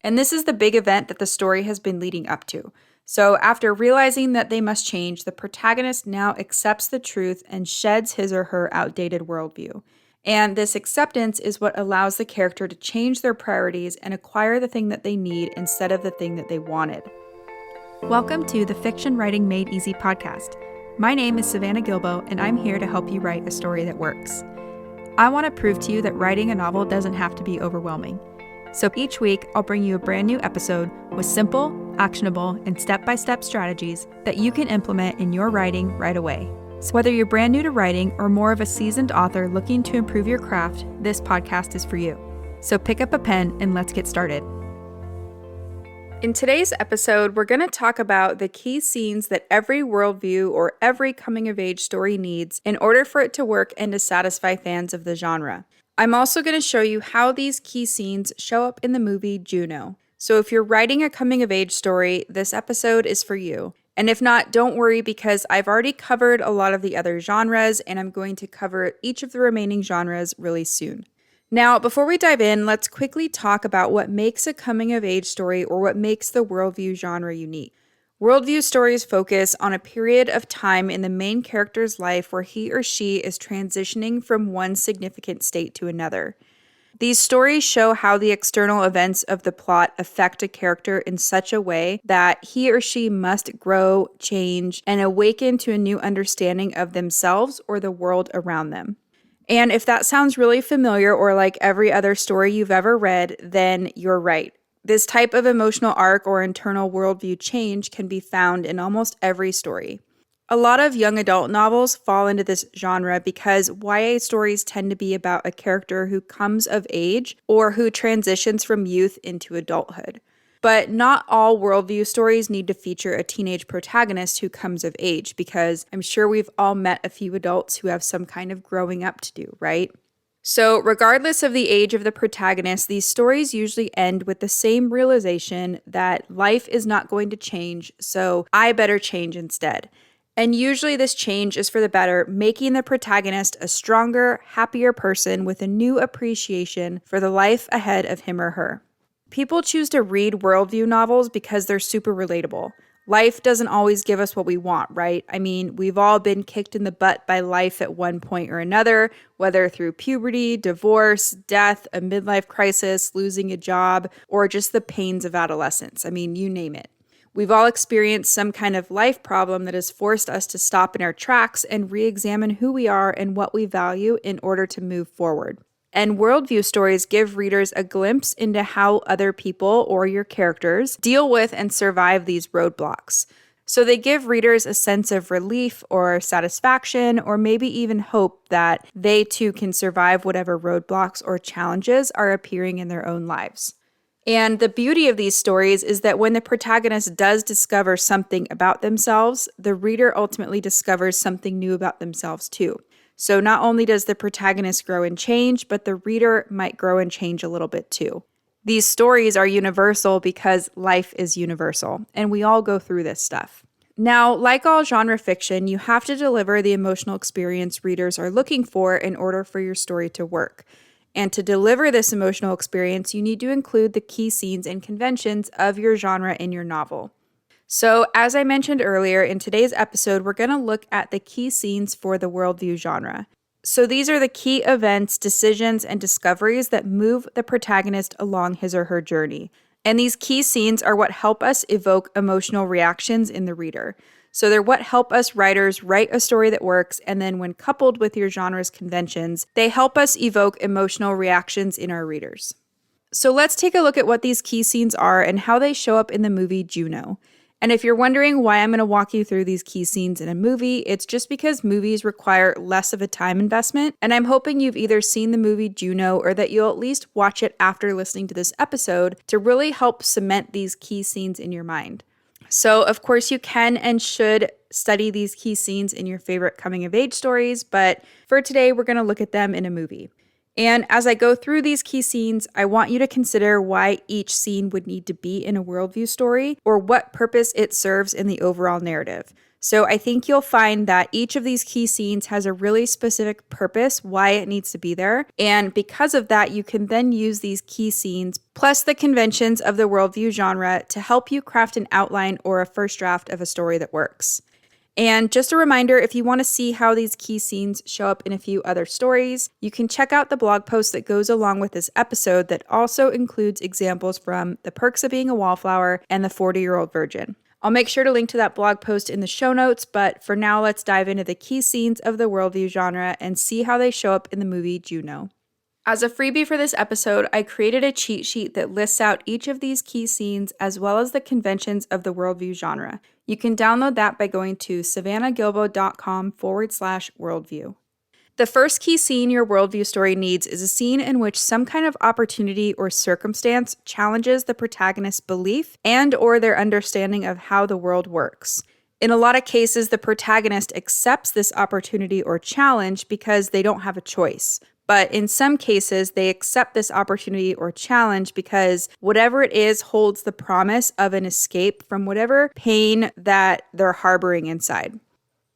And this is the big event that the story has been leading up to. So after realizing that they must change, the protagonist now accepts the truth and sheds his or her outdated worldview. And this acceptance is what allows the character to change their priorities and acquire the thing that they need instead of the thing that they wanted. Welcome to the Fiction Writing Made Easy podcast. My name is Savannah Gilbo, and I'm here to help you write a story that works. I want to prove to you that writing a novel doesn't have to be overwhelming. So each week, I'll bring you a brand new episode with simple, actionable, and step-by-step strategies that you can implement in your writing right away. So whether you're brand new to writing or more of a seasoned author looking to improve your craft, this podcast is for you. So pick up a pen and let's get started. In today's episode, we're going to talk about the key scenes that every worldview or every coming-of-age story needs in order for it to work and to satisfy fans of the genre. I'm also going to show you how these key scenes show up in the movie Juno. So if you're writing a coming-of-age story, this episode is for you. And if not, don't worry because I've already covered a lot of the other genres and I'm going to cover each of the remaining genres really soon. Now, before we dive in, let's quickly talk about what makes a coming-of-age story or what makes the worldview genre unique. Worldview stories focus on a period of time in the main character's life where he or she is transitioning from one significant state to another. These stories show how the external events of the plot affect a character in such a way that he or she must grow, change, and awaken to a new understanding of themselves or the world around them. And if that sounds really familiar or like every other story you've ever read, then you're right. This type of emotional arc or internal worldview change can be found in almost every story. A lot of young adult novels fall into this genre because YA stories tend to be about a character who comes of age or who transitions from youth into adulthood. But not all worldview stories need to feature a teenage protagonist who comes of age because I'm sure we've all met a few adults who have some kind of growing up to do, right? So regardless of the age of the protagonist, these stories usually end with the same realization that life is not going to change, so I better change instead. And usually this change is for the better, making the protagonist a stronger, happier person with a new appreciation for the life ahead of him or her. People choose to read worldview novels because they're super relatable. Life doesn't always give us what we want, right? I mean, we've all been kicked in the butt by life at one point or another, whether through puberty, divorce, death, a midlife crisis, losing a job, or just the pains of adolescence. I mean, you name it. We've all experienced some kind of life problem that has forced us to stop in our tracks and re-examine who we are and what we value in order to move forward. And worldview stories give readers a glimpse into how other people or your characters deal with and survive these roadblocks. So they give readers a sense of relief or satisfaction or maybe even hope that they too can survive whatever roadblocks or challenges are appearing in their own lives. And the beauty of these stories is that when the protagonist does discover something about themselves, the reader ultimately discovers something new about themselves too. So not only does the protagonist grow and change, but the reader might grow and change a little bit too. These stories are universal because life is universal, and we all go through this stuff. Now, like all genre fiction, you have to deliver the emotional experience readers are looking for in order for your story to work. And to deliver this emotional experience, you need to include the key scenes and conventions of your genre in your novel. So, as I mentioned earlier, in today's episode, we're going to look at the key scenes for the worldview genre. So these are the key events, decisions, and discoveries that move the protagonist along his or her journey. And these key scenes are what help us evoke emotional reactions in the reader. So they're what help us writers write a story that works, and then when coupled with your genre's conventions, they help us evoke emotional reactions in our readers. So let's take a look at what these key scenes are and how they show up in the movie Juno. And if you're wondering why I'm going to walk you through these key scenes in a movie, it's just because movies require less of a time investment, and I'm hoping you've either seen the movie Juno or that you'll at least watch it after listening to this episode to really help cement these key scenes in your mind. So, of course, you can and should study these key scenes in your favorite coming-of-age stories, but for today, we're going to look at them in a movie. And as I go through these key scenes, I want you to consider why each scene would need to be in a worldview story or what purpose it serves in the overall narrative. So I think you'll find that each of these key scenes has a really specific purpose, why it needs to be there. And because of that, you can then use these key scenes plus the conventions of the worldview genre to help you craft an outline or a first draft of a story that works. And just a reminder, if you want to see how these key scenes show up in a few other stories, you can check out the blog post that goes along with this episode that also includes examples from The Perks of Being a Wallflower and The 40-Year-Old Virgin. I'll make sure to link to that blog post in the show notes, but for now, let's dive into the key scenes of the worldview genre and see how they show up in the movie Juno. As a freebie for this episode, I created a cheat sheet that lists out each of these key scenes as well as the conventions of the worldview genre. You can download that by going to savannahgilbo.com/worldview. The first key scene your worldview story needs is a scene in which some kind of opportunity or circumstance challenges the protagonist's belief and or their understanding of how the world works. In a lot of cases, the protagonist accepts this opportunity or challenge because they don't have a choice. But in some cases, they accept this opportunity or challenge because whatever it is holds the promise of an escape from whatever pain that they're harboring inside.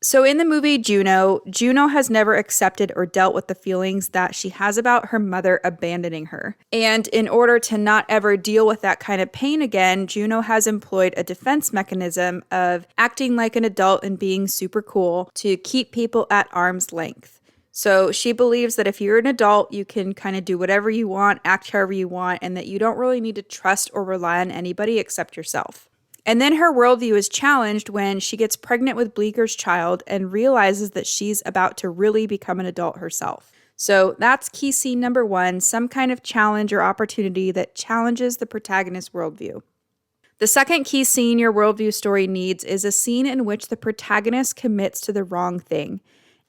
So in the movie Juno has never accepted or dealt with the feelings that she has about her mother abandoning her. And in order to not ever deal with that kind of pain again, Juno has employed a defense mechanism of acting like an adult and being super cool to keep people at arm's length. So she believes that if you're an adult, you can kind of do whatever you want, act however you want, and that you don't really need to trust or rely on anybody except yourself. And then her worldview is challenged when she gets pregnant with Bleeker's child and realizes that she's about to really become an adult herself. So that's key scene number 1, some kind of challenge or opportunity that challenges the protagonist's worldview. The second key scene your worldview story needs is a scene in which the protagonist commits to the wrong thing.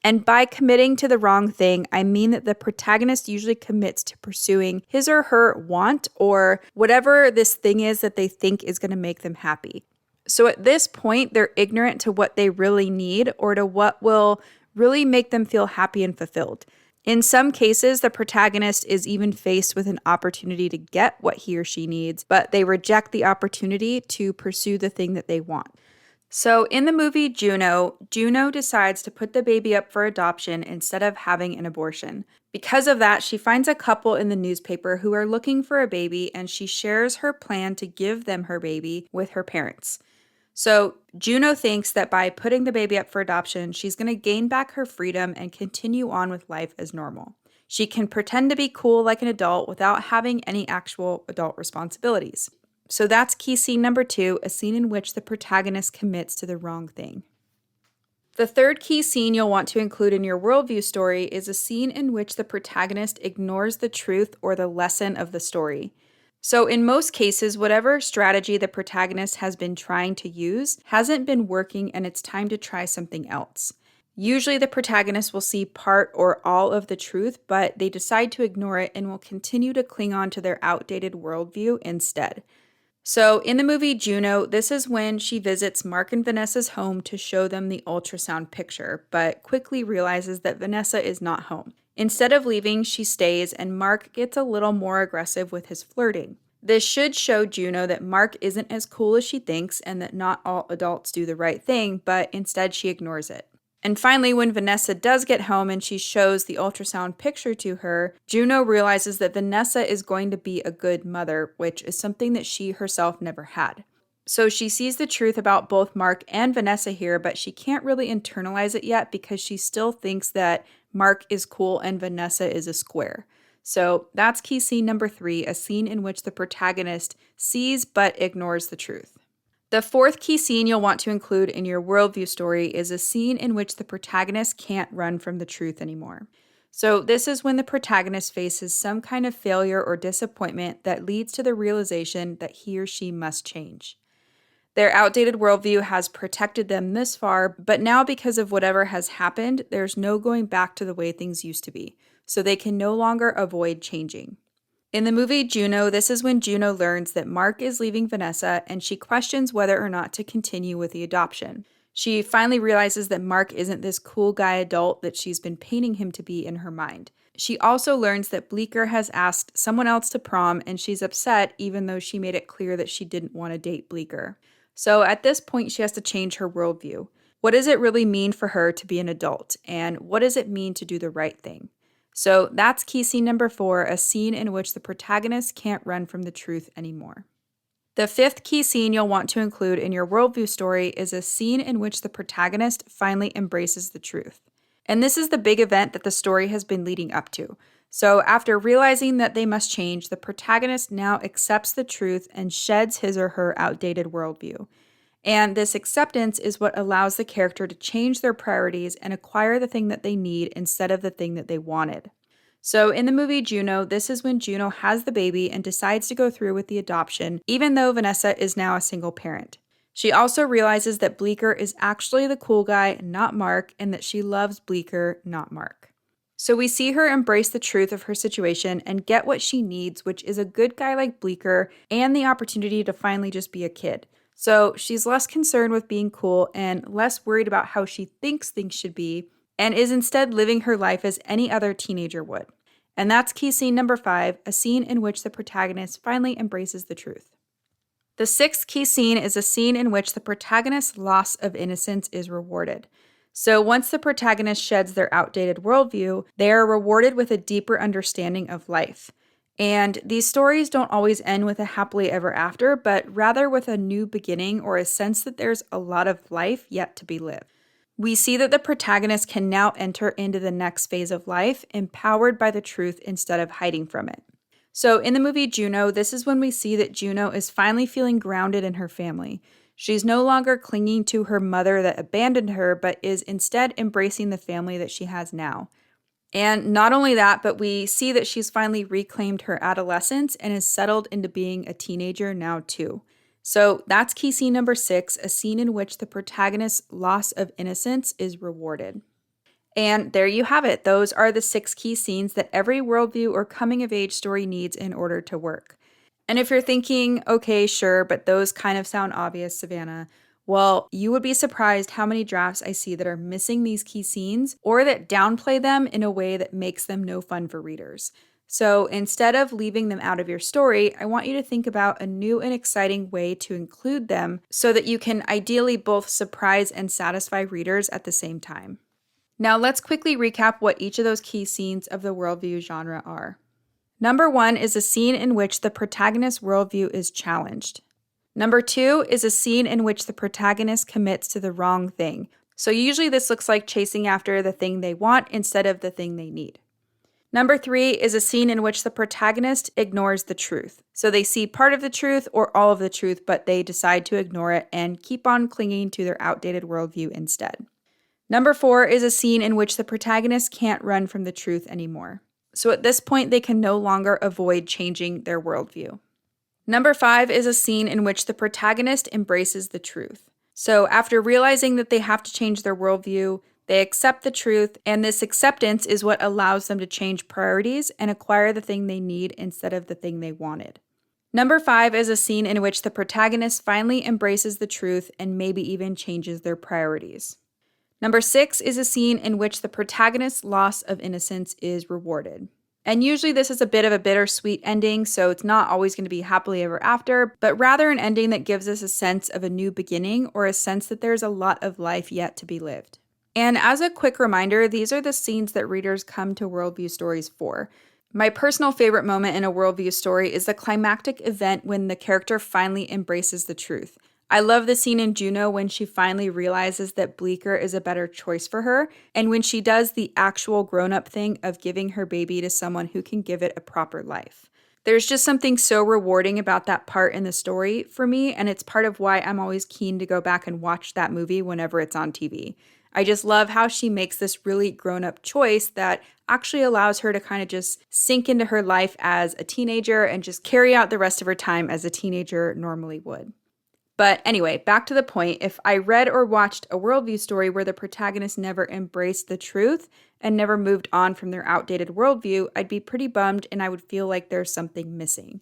And by committing to the wrong thing, I mean that the protagonist usually commits to pursuing his or her want or whatever this thing is that they think is going to make them happy. So at this point, they're ignorant to what they really need or to what will really make them feel happy and fulfilled. In some cases, the protagonist is even faced with an opportunity to get what he or she needs, but they reject the opportunity to pursue the thing that they want. So in the movie Juno decides to put the baby up for adoption instead of having an abortion. Because of that, she finds a couple in the newspaper who are looking for a baby, and she shares her plan to give them her baby with her parents. So Juno thinks that by putting the baby up for adoption, she's going to gain back her freedom and continue on with life as normal. She can pretend to be cool like an adult without having any actual adult responsibilities. So that's key scene number 2, a scene in which the protagonist commits to the wrong thing. The third key scene you'll want to include in your worldview story is a scene in which the protagonist ignores the truth or the lesson of the story. So in most cases, whatever strategy the protagonist has been trying to use hasn't been working and it's time to try something else. Usually the protagonist will see part or all of the truth, but they decide to ignore it and will continue to cling on to their outdated worldview instead. So in the movie Juno, this is when she visits Mark and Vanessa's home to show them the ultrasound picture, but quickly realizes that Vanessa is not home. Instead of leaving, she stays, and Mark gets a little more aggressive with his flirting. This should show Juno that Mark isn't as cool as she thinks and that not all adults do the right thing, but instead she ignores it. And finally, when Vanessa does get home and she shows the ultrasound picture to her, Juno realizes that Vanessa is going to be a good mother, which is something that she herself never had. So she sees the truth about both Mark and Vanessa here, but she can't really internalize it yet because she still thinks that Mark is cool and Vanessa is a square. So that's key scene number 3, a scene in which the protagonist sees but ignores the truth. The fourth key scene you'll want to include in your worldview story is a scene in which the protagonist can't run from the truth anymore. So this is when the protagonist faces some kind of failure or disappointment that leads to the realization that he or she must change. Their outdated worldview has protected them this far, but now because of whatever has happened, there's no going back to the way things used to be, so they can no longer avoid changing. In the movie Juno, this is when Juno learns that Mark is leaving Vanessa and she questions whether or not to continue with the adoption. She finally realizes that Mark isn't this cool guy adult that she's been painting him to be in her mind. She also learns that Bleeker has asked someone else to prom and she's upset even though she made it clear that she didn't want to date Bleeker. So at this point, she has to change her worldview. What does it really mean for her to be an adult? And what does it mean to do the right thing? So that's key scene number 4, a scene in which the protagonist can't run from the truth anymore. The 5th key scene you'll want to include in your worldview story is a scene in which the protagonist finally embraces the truth. And this is the big event that the story has been leading up to. So after realizing that they must change, the protagonist now accepts the truth and sheds his or her outdated worldview. And this acceptance is what allows the character to change their priorities and acquire the thing that they need instead of the thing that they wanted. So in the movie Juno, this is when Juno has the baby and decides to go through with the adoption, even though Vanessa is now a single parent. She also realizes that Bleecker is actually the cool guy, not Mark, and that she loves Bleecker, not Mark. So we see her embrace the truth of her situation and get what she needs, which is a good guy like Bleecker and the opportunity to finally just be a kid. So she's less concerned with being cool and less worried about how she thinks things should be, and is instead living her life as any other teenager would. And that's key scene number 5, a scene in which the protagonist finally embraces the truth. The 6th key scene is a scene in which the protagonist's loss of innocence is rewarded. So once the protagonist sheds their outdated worldview, they are rewarded with a deeper understanding of life. And these stories don't always end with a happily ever after, but rather with a new beginning or a sense that there's a lot of life yet to be lived. We see that the protagonist can now enter into the next phase of life, empowered by the truth instead of hiding from it. So in the movie Juno, this is when we see that Juno is finally feeling grounded in her family. She's no longer clinging to her mother that abandoned her, but is instead embracing the family that she has now. And not only that, but we see that she's finally reclaimed her adolescence and is settled into being a teenager now too. So that's key scene number 6, a scene in which the protagonist's loss of innocence is rewarded. And there you have it. Those are the 6 key scenes that every worldview or coming of age story needs in order to work. And if you're thinking, okay, sure, but those kind of sound obvious, Savannah, well, you would be surprised how many drafts I see that are missing these key scenes or that downplay them in a way that makes them no fun for readers. So instead of leaving them out of your story, I want you to think about a new and exciting way to include them so that you can ideally both surprise and satisfy readers at the same time. Now let's quickly recap what each of those key scenes of the worldview genre are. Number 1 is a scene in which the protagonist's worldview is challenged. Number 2 is a scene in which the protagonist commits to the wrong thing. So usually this looks like chasing after the thing they want instead of the thing they need. Number 3 is a scene in which the protagonist ignores the truth. So they see part of the truth or all of the truth, but they decide to ignore it and keep on clinging to their outdated worldview instead. Number 4 is a scene in which the protagonist can't run from the truth anymore. So at this point, they can no longer avoid changing their worldview. Number 5 is a scene in which the protagonist embraces the truth. So after realizing that they have to change their worldview, they accept the truth, and this acceptance is what allows them to change priorities and acquire the thing they need instead of the thing they wanted. Number 5 is a scene in which the protagonist finally embraces the truth and maybe even changes their priorities. Number 6 is a scene in which the protagonist's loss of innocence is rewarded. And usually this is a bit of a bittersweet ending, so it's not always going to be happily ever after, but rather an ending that gives us a sense of a new beginning or a sense that there's a lot of life yet to be lived. And as a quick reminder, these are the scenes that readers come to worldview stories for. My personal favorite moment in a worldview story is the climactic event when the character finally embraces the truth. I love the scene in Juno when she finally realizes that Bleecker is a better choice for her, and when she does the actual grown-up thing of giving her baby to someone who can give it a proper life. There's just something so rewarding about that part in the story for me, and it's part of why I'm always keen to go back and watch that movie whenever it's on TV. I just love how she makes this really grown-up choice that actually allows her to kind of just sink into her life as a teenager and just carry out the rest of her time as a teenager normally would. But anyway, back to the point, if I read or watched a worldview story where the protagonist never embraced the truth and never moved on from their outdated worldview, I'd be pretty bummed and I would feel like there's something missing.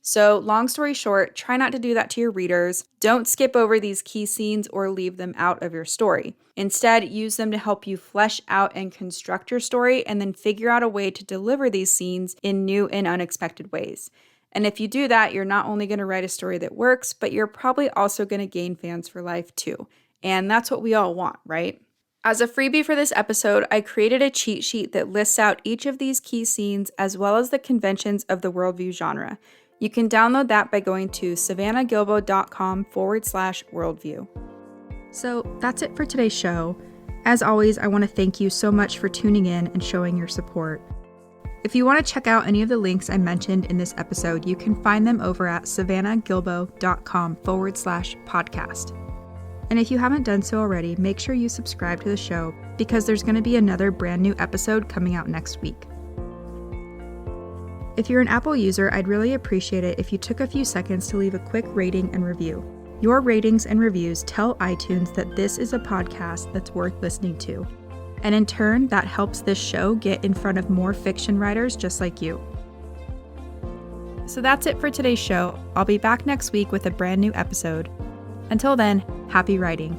So long story short, try not to do that to your readers. Don't skip over these key scenes or leave them out of your story. Instead, use them to help you flesh out and construct your story and then figure out a way to deliver these scenes in new and unexpected ways. And if you do that, you're not only going to write a story that works, but you're probably also going to gain fans for life too. And that's what we all want, right? As a freebie for this episode, I created a cheat sheet that lists out each of these key scenes as well as the conventions of the Worldview genre. You can download that by going to savannahgilbo.com/worldview. So that's it for today's show. As always, I want to thank you so much for tuning in and showing your support. If you want to check out any of the links I mentioned in this episode, you can find them over at savannahgilbo.com/podcast. And if you haven't done so already, make sure you subscribe to the show because there's going to be another brand new episode coming out next week. If you're an Apple user, I'd really appreciate it if you took a few seconds to leave a quick rating and review. Your ratings and reviews tell iTunes that this is a podcast that's worth listening to. And in turn, that helps this show get in front of more fiction writers just like you. So that's it for today's show. I'll be back next week with a brand new episode. Until then, happy writing.